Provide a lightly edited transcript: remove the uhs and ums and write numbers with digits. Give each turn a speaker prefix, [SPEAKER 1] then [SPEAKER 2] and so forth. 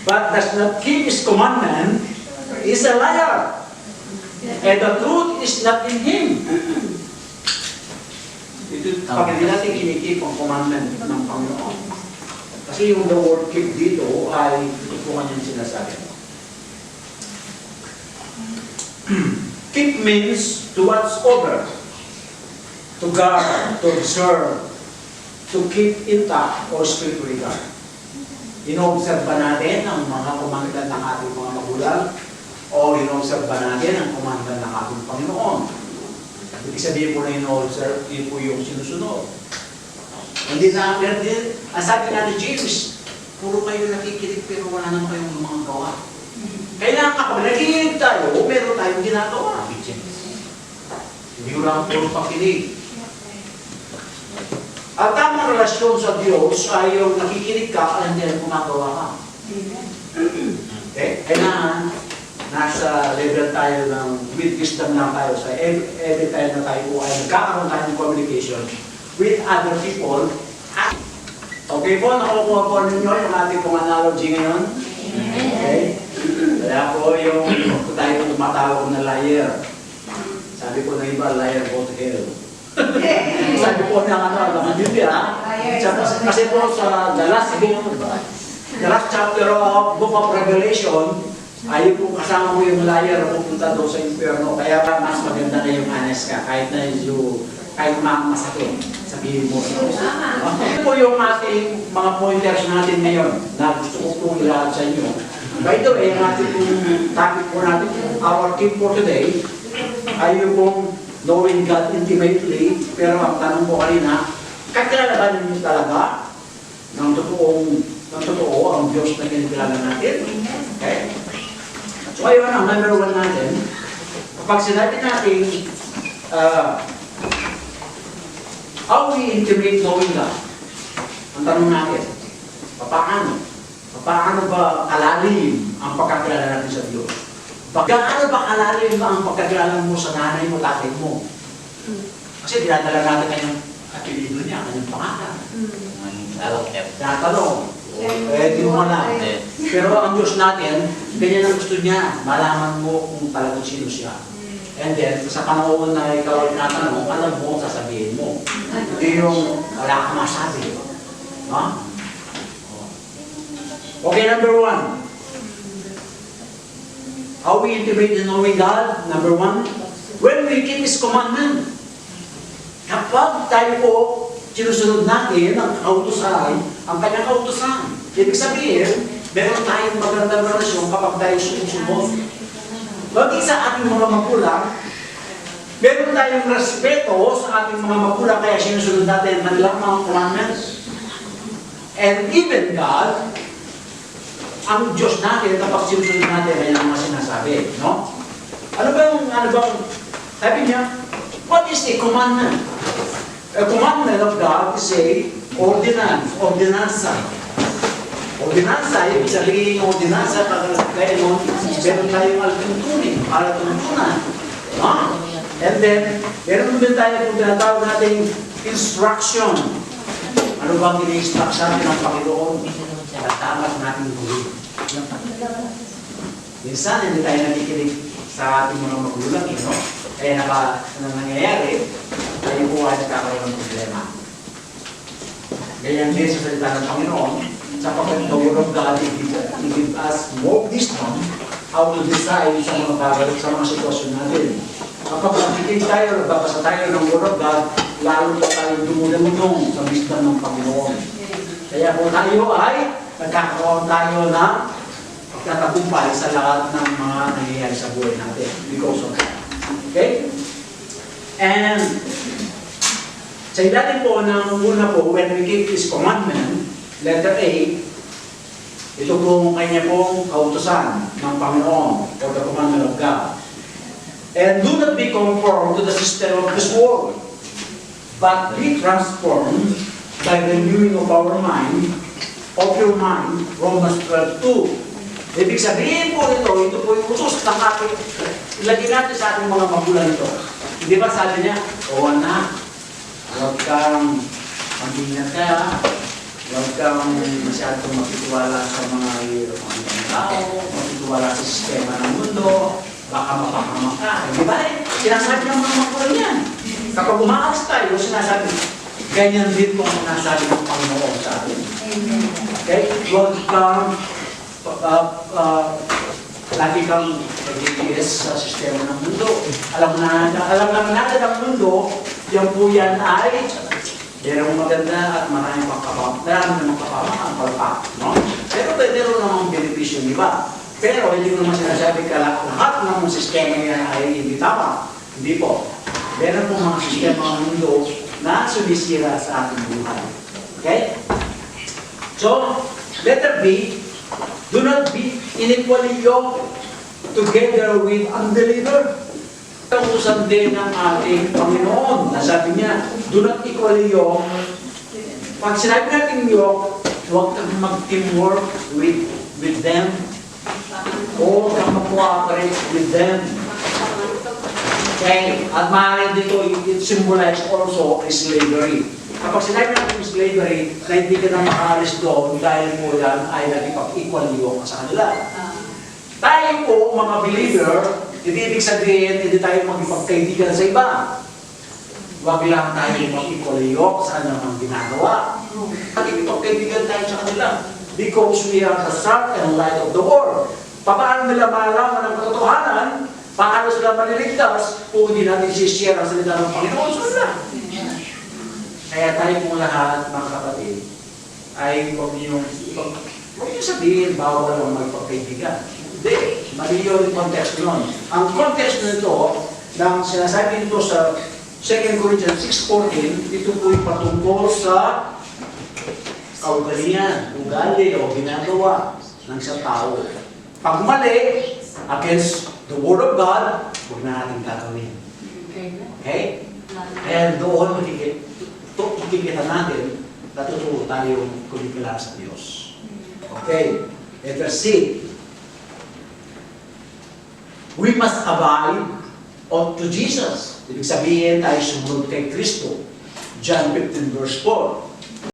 [SPEAKER 1] but does not keep his commandment is a liar. And the truth is not in him. Ito, pag hindi natin kinikip ang commandment ng Panginoon. Kasi yung the word keep dito ay ito po kanyang sinasabi. Keep means to watch over, to guard, to observe, to keep intact or spiritually guard. Ino-observe ba natin ang mga commandment ng ating mga magulang o ino-observe ba natin ang commandment ng ating Panginoon? Ibig sabihin po na ino-observe, yun po yung sinusunod. Hindi na, ang sabi natin, James, puro kayo nakikinig pero wala naman kayong mga gawa. Kailangan kapag nakikinig tayo, meron tayong ginagawa. Hindi ko lang puro pakinig. Ang tamang relasyon sa Diyos ay yung nakikinig ka at hindi gumagawa ka. Okay? Kailangan nasa level tayo ng with wisdom lang tayo sa every time na tayo ay nagkakaroon tayo ng communication with other people. Okay po, nakukuha po ninyo yung ating pong analogy ngayon. Okay? Kaya po yung tayo tumatawag na liar. Sabi ko na iba, liar go to hell. Sabi po ng naman Biblia, kasi po sa the last chapter of Book of Revelation, ay po kasama mo yung liar pupunta daw sa impyerno. Kaya mas maganda na yung honest ka, kahit na yung kahit masakit, sabihin mo. Ito po yung ating mga pointers natin ngayon na gusto ko pong ilahad sa inyo. By the way, ang ating topic po natin, our tip for today, ay yung pong knowing God intimately, pero ang tanong ko kanina, kakilala niyo talaga ng totoo ang Diyos na kinikilala natin? Okay? So ayun, ang number one natin, kapag sinabi natin, how we intimate knowing God? Ang tanong natin, paano ba kalalim ang pagkakilala natin sa Diyos? Gaano ba kalalim ang pagkakilala mo sa nanay mo, tatay mo? Kasi dinadala natin kanyang apelido niya, kanyang pangalan. Tatanong. Di mo alam. Pero ang Diyos natin, ganyan ang gusto niya. Malaman mo kung talagang sino siya. And then, sa panahon na ikaw ay natanong, alam mo, sasabihin mo. Hindi yung wala ka masabi. Ha? Okay, number one. How we intimate in knowing God, number one, when we keep His commandment. Kapag tayo po sinusunod natin ang kautusan, ang kanyang kautusan. Ibig sabihin, meron tayong magandang relasyon kapag tayo sumusunod. Maging sa ating mga magulang, meron tayong respeto sa ating mga magulang kaya sinusunod natin ang kanilang mga commandments. And even God, ang Diyos natin kapag sinusunod natin ay ang mga sinasabi, no? Ano ba, sabi niya, what is a commandment? A commandment of God is a ordinansa. Ordinansa, ibig sabihin yung ordinansa, kaya nun, meron tayong altuntunin, para tuntunan. No? And then, meron din tayo kung tinatawag natin instruction. Ano bang ini-instruct sa atin ng Panginoon? Dapat natin gawin. Minsan, hindi tayo nakikinig sa ating mga magulang, no? Kaya nangyayari, tayo po ay nagkakaroon ng problema. Ganyan din sa salita ng Panginoon, sa pagkat the Word of God, He give us more wisdom how to decide sa mga bagay, sa mga sitwasyon natin. Kapag nakikinig tayo, nagbabasa tayo ng Word of God, lalo pa tayo dumudumudong sa wisdom ng Panginoon. Kaya kung tayo ay nagkakaroon tayo ng pagtatagumpay sa lahat ng mga nangyayari sa buhay natin because of that. Okay? And sa ilalim po ng una po, when we keep His commandment, letter A, ito pong kanya pong kautusan ng Panginoon or the commandment of God. And do not be conformed to the system of this world, but be transformed by renewing of our mind, of your mind, Romans 12:2. Ibig sabihin po ito po yung utos ng ating, ilagay natin sa ating mga magulang ito. Hindi ba sabi niya, o anak, huwag kang mag-ingat ka, huwag kang masyadong makitiwala sa mga baka mapahamak ka. Di ba? Sinasabi ng mga magulang yan. Kapag umaalas tayo, sinasabi, ganyan din po ang sinasabi ng Panginoon sa atin. Okay? Huwag kang lagi kang nag-iis sa sistema ng mundo. Alam naman natin ang mundo, yan po yan ay merong maganda at maraming makapamak ang palpak. No? Pero meron namang benepisyo, di ba? Pero hindi ko naman sinasabi ka lahat ng sistema yan ay hindi tama. Hindi po. Meron po mga sistema ng mundo na sumisira sa ating buhay. Okay? So, letter B, do not be unequally yoked together with unbeliever. Ang usan din ng ating Panginoon. Nasabi niya, do not equally yoke. Pag sinabi natin yoke, huwag kang mag-teamwork with them. O kang mag-cooperate with them. Okay? At maaaring dito, it symbolizes also slavery. Kapag sinabi natin slavery, na hindi ka na makaalis doon dahil po yan ay nagipag-equal yoke sa kanila. Tayo po, mga believer, hindi ibig sabihin, hindi tayo magipagkaibigan sa iba. Huwag lang tayo mag-equal yoke sa kanilang ginagawa. Magipagkaibigan tayo sa kanila. Because we are the salt and light of the world. Paano nila malaman ang katotohanan? Paano sila maliligtas kung hindi natin sishare ang salita ng Panginoon sa kanila? Kaya tayo po lahat, mga kapatid, ay huwag niyo sabihin, bawal ang magpagkaibigan. Hindi, mali yung context nun. Ang context nito, ng sinasabi nito sa 2 Corinthians 6:14, ito po yung patungkol sa kaugalian, ugali o ginagawa ng isang tao. Pag mali, against the Word of God, huwag na natin gagawin. Okay? Kaya doon makikita natin, natuturo tayong kumikila sa Diyos. Okay? Letter C. We must abide to Jesus. Ibig sabihin tayo sumunod kay Kristo. John 15 verse 4.